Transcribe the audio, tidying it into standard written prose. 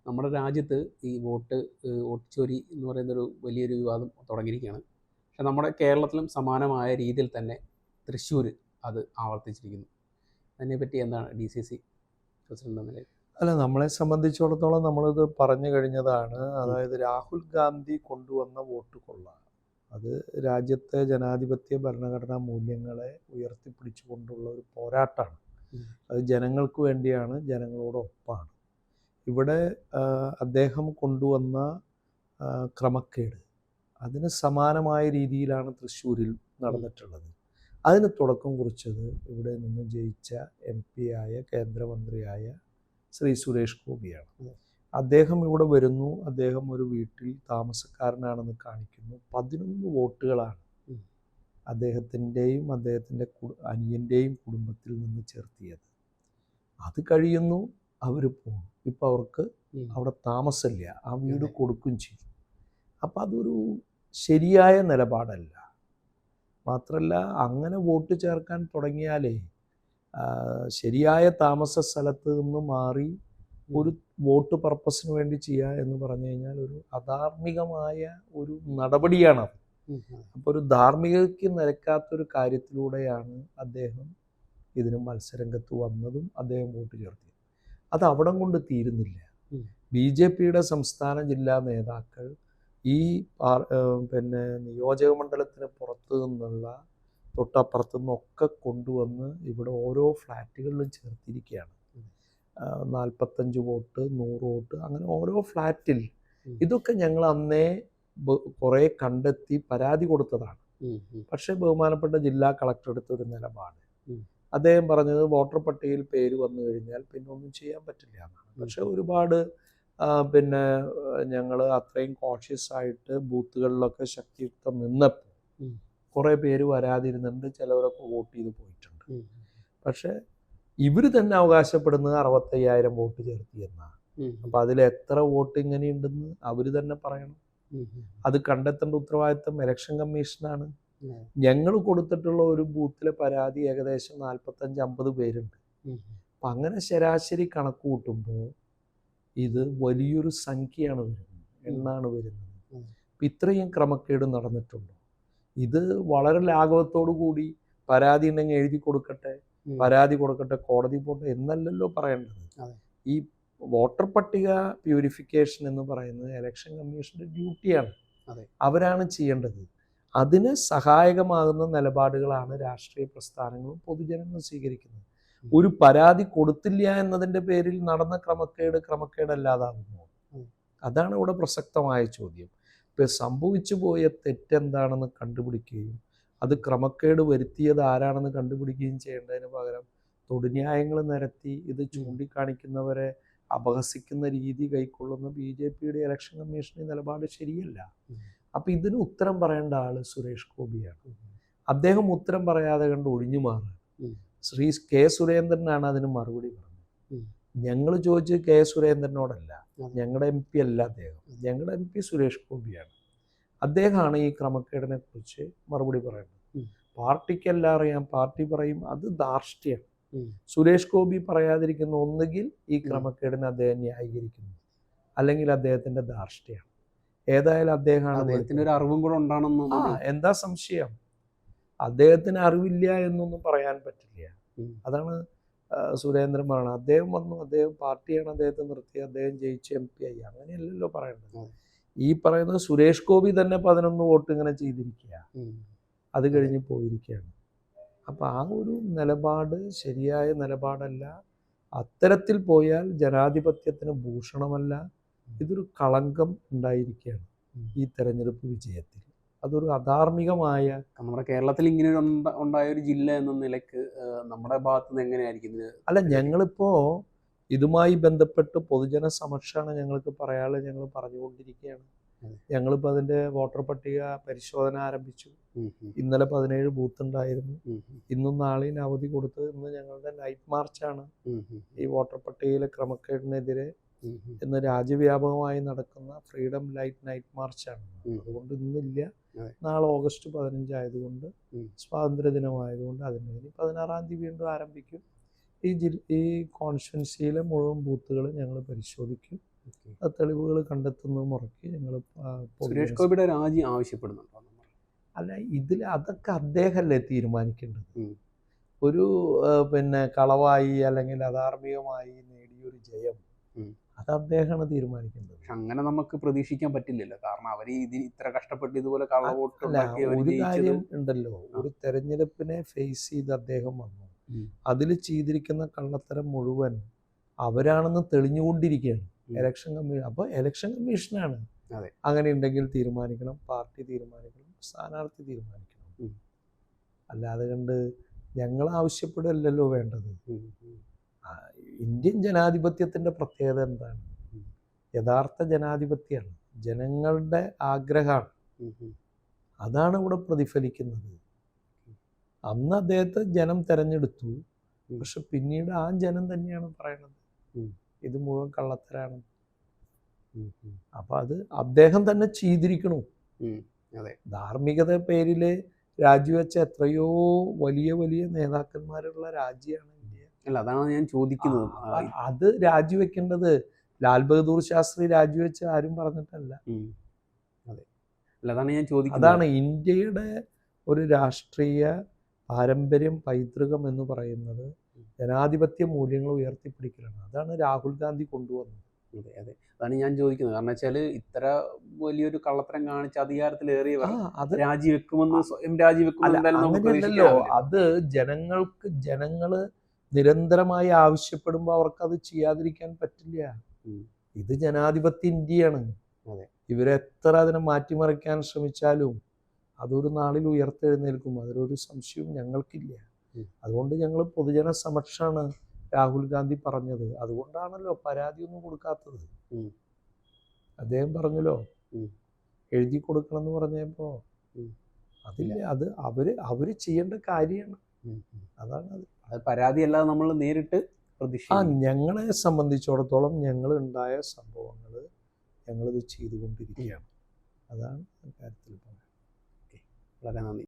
നമ്മുടെ രാജ്യത്ത് ഈ വോട്ട് ചോരി എന്ന് പറയുന്നൊരു വലിയൊരു വിവാദം തുടങ്ങിയിരിക്കുകയാണ്. പക്ഷേ നമ്മുടെ കേരളത്തിലും സമാനമായ രീതിയിൽ തന്നെ തൃശ്ശൂർ അത് ആവർത്തിച്ചിരിക്കുന്നു. അതിനെപ്പറ്റി എന്താണ് DCC പ്രസിഡന്റ് എന്ന നിലയിൽ? അല്ല, നമ്മളെ സംബന്ധിച്ചിടത്തോളം നമ്മളിത് പറഞ്ഞു കഴിഞ്ഞതാണ്. അതായത് രാഹുൽ ഗാന്ധി കൊണ്ടുവന്ന വോട്ട് കൊള്ള, അത് രാജ്യത്തെ ജനാധിപത്യ ഭരണഘടനാ മൂല്യങ്ങളെ ഉയർത്തിപ്പിടിച്ചുകൊണ്ടുള്ള ഒരു പോരാട്ടമാണ്. അത് ജനങ്ങൾക്ക് വേണ്ടിയാണ്, ജനങ്ങളോടൊപ്പമാണ്. ഇവിടെ അദ്ദേഹം കൊണ്ടുവന്ന ക്രമക്കേട് അതിന് സമാനമായ രീതിയിലാണ് തൃശ്ശൂരിൽ നടന്നിട്ടുള്ളത്. അതിന് തുടക്കം കുറിച്ചത് ഇവിടെ നിന്ന് ജയിച്ച MP ആയ കേന്ദ്രമന്ത്രിയായ ശ്രീ സുരേഷ് ഗോപിയാണ്. അദ്ദേഹം ഇവിടെ വരുന്നു, അദ്ദേഹം ഒരു വീട്ടിൽ താമസക്കാരനാണെന്ന് കാണിക്കുന്നു. 11 വോട്ടുകളാണ് അദ്ദേഹത്തിൻ്റെയും അദ്ദേഹത്തിൻ്റെ അനിയൻ്റെയും കുടുംബത്തിൽ നിന്ന് ചേർത്തിയത്. അത് കഴിയുന്നു, അവർ പോകും. ഇപ്പം അവർക്ക് അവിടെ താമസമില്ല, ആ വീട് കൊടുക്കുകയും ചെയ്തു. അപ്പം അതൊരു ശരിയായ നിലപാടല്ല. മാത്രമല്ല, അങ്ങനെ വോട്ട് ചേർക്കാൻ തുടങ്ങിയാലേ ശരിയായ താമസ സ്ഥലത്ത് നിന്ന് മാറി ഒരു വോട്ട് പർപ്പസിന് വേണ്ടി ചെയ്യുക എന്ന് പറഞ്ഞു കഴിഞ്ഞാൽ ഒരു അധാർമികമായ ഒരു നടപടിയാണത്. അപ്പോൾ ഒരു ധാർമ്മികതയ്ക്ക് നിരക്കാത്തൊരു കാര്യത്തിലൂടെയാണ് അദ്ദേഹം ഇതിന് മത്സരരംഗത്ത് വന്നതും അദ്ദേഹം വോട്ട് ചേർത്തത്. അത് അവിടം കൊണ്ട് തീരുന്നില്ല. BJPയുടെ സംസ്ഥാന ജില്ലാ നേതാക്കൾ ഈ നിയോജക മണ്ഡലത്തിന് പുറത്തു നിന്നുള്ള തൊട്ടപ്പുറത്തു നിന്നൊക്കെ കൊണ്ടുവന്ന് ഇവിടെ ഓരോ ഫ്ലാറ്റുകളിലും ചേർത്തിരിക്കുകയാണ്. 45 വോട്ട്, 100 വോട്ട്, അങ്ങനെ ഓരോ ഫ്ലാറ്റിൽ. ഇതൊക്കെ ഞങ്ങൾ അന്നേ കുറേ കണ്ടെത്തി പരാതി കൊടുത്തതാണ്. പക്ഷേ ബഹുമാനപ്പെട്ട ജില്ലാ കളക്ടർ എടുത്തൊരു നിലപാട്, അദ്ദേഹം പറഞ്ഞത് വോട്ടർ പട്ടികയിൽ പേര് വന്നു കഴിഞ്ഞാൽ പിന്നെ ഒന്നും ചെയ്യാൻ പറ്റില്ല എന്നാണ്. പക്ഷെ ഒരുപാട് ഞങ്ങൾ അത്രയും കോഷ്യസ് ആയിട്ട് ബൂത്തുകളിലൊക്കെ ശക്തിയുക്തം നിന്നപ്പോൾ കുറേ പേര് വരാതിരുന്നുണ്ട്, ചിലവരൊക്കെ വോട്ട് ചെയ്ത് പോയിട്ടുണ്ട്. പക്ഷെ ഇവർ തന്നെ അവകാശപ്പെടുന്നത് 65,000 വോട്ട് ചേർത്തി എന്നാണ്. അപ്പം അതിൽ എത്ര വോട്ട് ഇങ്ങനെയുണ്ടെന്ന് അവർ തന്നെ പറയണം. അത് കണ്ടെത്തേണ്ട ഉത്തരവാദിത്തം ഇലക്ഷൻ കമ്മീഷനാണ്. ഞങ്ങൾ കൊടുത്തിട്ടുള്ള ഒരു ബൂത്തിലെ പരാതി ഏകദേശം 45-50 പേരുണ്ട്. അപ്പം അങ്ങനെ ശരാശരി കണക്ക് കൂട്ടുമ്പോൾ ഇത് വലിയൊരു സംഖ്യയാണ് വരുന്നത്, എണ്ണാണ് വരുന്നത്. അപ്പം ഇത്രയും ക്രമക്കേട് നടന്നിട്ടുണ്ടോ? ഇത് വളരെ ലാഘവത്തോടു കൂടി പരാതി ഉണ്ടെങ്കിൽ എഴുതി കൊടുക്കട്ടെ, പരാതി കൊടുക്കട്ടെ, കോടതി പോട്ടെ എന്നല്ലല്ലോ പറയേണ്ടത്. ഈ വോട്ടർ പട്ടിക പ്യൂരിഫിക്കേഷൻ എന്ന് പറയുന്നത് ഇലക്ഷൻ കമ്മീഷന്റെ ഡ്യൂട്ടിയാണ്, അവരാണ് ചെയ്യേണ്ടത്. അതിന് സഹായകമാകുന്ന നിലപാടുകളാണ് രാഷ്ട്രീയ പ്രസ്ഥാനങ്ങളും പൊതുജനങ്ങളും സ്വീകരിക്കുന്നത്. ഒരു പരാതി കൊടുത്തില്ല എന്നതിൻ്റെ പേരിൽ നടന്ന ക്രമക്കേടല്ലാതാകുന്നു. അതാണ് ഇവിടെ പ്രസക്തമായ ചോദ്യം. ഇപ്പം സംഭവിച്ചു പോയ തെറ്റെന്താണെന്ന് കണ്ടുപിടിക്കുകയും അത് ക്രമക്കേട് വരുത്തിയത് ആരാണെന്ന് കണ്ടുപിടിക്കുകയും ചെയ്യേണ്ടതിന് പകരം തൊടുന്യായങ്ങൾ നിരത്തി ഇത് ചൂണ്ടിക്കാണിക്കുന്നവരെ അപഹസിക്കുന്ന രീതി കൈക്കൊള്ളുന്ന BJPയുടെ ഇലക്ഷൻ കമ്മീഷന്റെ നിലപാട് ശരിയല്ല. അപ്പം ഇതിന് ഉത്തരം പറയേണ്ട ആള് സുരേഷ് ഗോപിയാണ്. അദ്ദേഹം ഉത്തരം പറയാതെ കണ്ട് ഒഴിഞ്ഞു മാറുക. ശ്രീ K. സുരേന്ദ്രനാണ് അതിന് മറുപടി പറഞ്ഞത്. ഞങ്ങൾ ചോദിച്ചത് K. സുരേന്ദ്രനോടല്ല, ഞങ്ങളുടെ MP അല്ല അദ്ദേഹം, ഞങ്ങളുടെ MP സുരേഷ് ഗോപിയാണ്. അദ്ദേഹമാണ് ഈ ക്രമക്കേടിനെ കുറിച്ച് മറുപടി പറയുന്നത്. പാർട്ടിക്കെല്ലാം അറിയാം, പാർട്ടി പറയും, അത് ധാർഷ്ട്യമാണ്. സുരേഷ് ഗോപി പറയാതിരിക്കുന്ന ഒന്നുകിൽ ഈ ക്രമക്കേടിനെ അദ്ദേഹം ന്യായീകരിക്കുന്നു, അല്ലെങ്കിൽ അദ്ദേഹത്തിന്റെ ധാർഷ്ട്യമാണ്. ഏതായാലും അദ്ദേഹത്തിന് ഒരു അറിവും കൂടെ ഉണ്ടാണെന്ന് എന്താ സംശയം? അദ്ദേഹത്തിന് അറിവില്ല എന്നൊന്നും പറയാൻ പറ്റില്ല. അതാണ് സുരേന്ദ്രൻ പറയുന്നത്. അദ്ദേഹം വന്നു, അദ്ദേഹം പാർട്ടിയാണ് അദ്ദേഹത്തെ നിർത്തി, അദ്ദേഹം ജയിച്ച് MP ആയി, അങ്ങനെയല്ലല്ലോ പറയേണ്ടത്. ഈ പറയുന്നത് സുരേഷ് ഗോപി തന്നെ 11 വോട്ട് ഇങ്ങനെ ചെയ്തിരിക്കുക, അത് കഴിഞ്ഞ് പോയിരിക്കുകയാണ്. അപ്പം ആ ഒരു നിലപാട് ശരിയായ നിലപാടല്ല. അത്തരത്തിൽ പോയാൽ ജനാധിപത്യത്തിന് ഭൂഷണമല്ല, ഇതൊരു കളങ്കം ഉണ്ടായിരിക്കുകയാണ് ഈ തെരഞ്ഞെടുപ്പ് വിജയത്തിൽ. അതൊരു അധാർമികമായ, നമ്മുടെ കേരളത്തിൽ ഇങ്ങനെ ഉണ്ടായ ഒരു ജില്ല എന്ന നിലയ്ക്ക് നമ്മുടെ ഭാഗത്തു നിന്ന് എങ്ങനെയായിരിക്കും ഇത്? അല്ല, ഞങ്ങളിപ്പോൾ ഇതുമായി ബന്ധപ്പെട്ട് പൊതുജന സമക്ഷമാണ് ഞങ്ങൾക്ക് പറയാനുള്ളത്. ഞങ്ങൾ പറഞ്ഞുകൊണ്ടിരിക്കുകയാണ്. ഞങ്ങളിപ്പോൾ അതിൻ്റെ വോട്ടർ പട്ടിക പരിശോധന ആരംഭിച്ചു. ഇന്നലെ 17 ബൂത്ത് ഉണ്ടായിരുന്നു. ഇന്നും നാളെയും അവധി കൊടുത്ത് ഇന്ന് ഞങ്ങളുടെ നൈറ്റ് മാർച്ചാണ്. ഈ വോട്ടർ പട്ടികയിലെ ക്രമക്കേടിനെതിരെ ഇന്ന് രാജ്യവ്യാപകമായി നടക്കുന്ന ഫ്രീഡം ലൈറ്റ് നൈറ്റ് മാർച്ചാണ്. അതുകൊണ്ട് ഇന്നില്ല, നാളെ ഓഗസ്റ്റ് 15 ആയതുകൊണ്ട്, സ്വാതന്ത്ര്യ ദിനമായതുകൊണ്ട് അതിന് 16-ാം തീയതി വീണ്ടും ആരംഭിക്കും. ഈ കോൺസ്റ്റിറ്റ്യുവൻസിയിലെ മുഴുവൻ ബൂത്തുകൾ ഞങ്ങൾ പരിശോധിക്കും. ആ തെളിവുകൾ കണ്ടെത്തുന്ന മുറയ്ക്ക് ഞങ്ങൾ സുരേഷ് ഗോപിയുടെ രാജി ആവശ്യപ്പെടുന്നുണ്ടോ? അല്ല, ഇതിൽ അതൊക്കെ അദ്ദേഹമല്ലേ തീരുമാനിക്കേണ്ടത്. ഒരു പിന്നെ കളവായി അല്ലെങ്കിൽ അധാർമികമായി നേടിയൊരു ജയം അത് അദ്ദേഹമാണ് തീരുമാനിക്കേണ്ടത്. അങ്ങനെ നമുക്ക് പ്രതീക്ഷിക്കാൻ പറ്റില്ലല്ലോ, കാരണം അവർ ഇത്ര കഷ്ടപ്പെട്ട് ഇതുപോലെ കള്ളവോട്ട് ഒരു കാര്യം ഉണ്ടല്ലോ, ഒരു തെരഞ്ഞെടുപ്പിനെ ഫേസ് ചെയ്ത് അദ്ദേഹം വന്നു, അതിൽ ചെയ്തിരിക്കുന്ന കള്ളത്തരം മുഴുവൻ അവരാണെന്ന് തെളിഞ്ഞുകൊണ്ടിരിക്കുകയാണ് ഇലക്ഷൻ കമ്മീഷൻ. അപ്പോൾ ഇലക്ഷൻ കമ്മീഷനാണ് അങ്ങനെ ഉണ്ടെങ്കിൽ തീരുമാനിക്കണം, പാർട്ടി തീരുമാനിക്കണം, സ്ഥാനാർത്ഥി തീരുമാനിക്കണം. അല്ലാതെ കണ്ട് ഞങ്ങൾ ആവശ്യപ്പെടല്ലോ വേണ്ടത്. ഇന്ത്യൻ ജനാധിപത്യത്തിൻ്റെ പ്രത്യേകത എന്താണ്? യഥാർത്ഥ ജനാധിപത്യമാണ്, ജനങ്ങളുടെ ആഗ്രഹമാണ്, അതാണ് ഇവിടെ പ്രതിഫലിക്കുന്നത്. അന്ന് അദ്ദേഹത്തെ ജനം തെരഞ്ഞെടുത്തു, പക്ഷെ പിന്നീട് ആ ജനം തന്നെയാണ് പറയണത് ഇത് മുഴുവൻ കള്ളത്തരാണ്. അപ്പൊ അത് അദ്ദേഹം തന്നെ ചെയ്തിരിക്കണു. ധാർമ്മികത പേരില് രാജിവെച്ച എത്രയോ വലിയ വലിയ നേതാക്കന്മാരുള്ള രാജ്യമാണ് ഇന്ത്യ. അല്ല, അതാണ് ഞാൻ ചോദിക്കുന്നത്. അത് രാജിവെക്കേണ്ടത് ലാൽ ബഹദൂർ ശാസ്ത്രി രാജിവെച്ച് ആരും പറഞ്ഞിട്ടല്ല. അതാണ് ഞാൻ ചോദിക്കുന്നത്. അതാണ് ഇന്ത്യയുടെ ഒരു രാഷ്ട്രീയ പാരമ്പര്യം, പൈതൃകം എന്ന് പറയുന്നത് ജനാധിപത്യ മൂല്യങ്ങൾ ഉയർത്തിപ്പിടിക്കലാണ്. അതാണ് രാഹുൽ ഗാന്ധി കൊണ്ടുവന്നത്. അതെ, അതാണ് ഞാൻ ചോദിക്കുന്നത്. കാരണം വെച്ചാൽ ഇത്ര വലിയൊരു കള്ളത്തരം കാണിച്ച് അധികാരത്തിലേറിയവർ രാജിവെക്കുമെന്ന് സ്വയം അങ്ങനെയല്ലല്ലോ. അത് ജനങ്ങള് നിരന്തരമായി ആവശ്യപ്പെടുമ്പോൾ അവർക്കത് ചെയ്യാതിരിക്കാൻ പറ്റില്ല. ഇത് ജനാധിപത്യ ഇന്ത്യയാണ്. ഇവരെത്ര അതിനെ മാറ്റിമറിക്കാൻ ശ്രമിച്ചാലും അതൊരു നാളിൽ ഉയർത്തെഴുന്നേൽക്കും, അതിലൊരു സംശയവും ഞങ്ങൾക്കില്ല. അതുകൊണ്ട് ഞങ്ങൾ പൊതുജന സമക്ഷമാണ് രാഹുൽ ഗാന്ധി പറഞ്ഞത്. അതുകൊണ്ടാണല്ലോ പരാതിയൊന്നും കൊടുക്കാത്തത്. അദ്ദേഹം പറഞ്ഞല്ലോ എഴുതി കൊടുക്കണം എന്ന് പറഞ്ഞപ്പോ അതില്ല, അത് അവര് ചെയ്യേണ്ട കാര്യമാണ്. അതാണ് അത് പരാതിയല്ലാതെ നമ്മൾ നേരിട്ട് ഞങ്ങളെ സംബന്ധിച്ചിടത്തോളം ഞങ്ങൾ ഉണ്ടായ സംഭവങ്ങൾ ഞങ്ങളിത് ചെയ്തുകൊണ്ടിരിക്കുകയാണ്. അതാണ് കാര്യത്തിൽ പറയാം. വളരെ നന്ദി.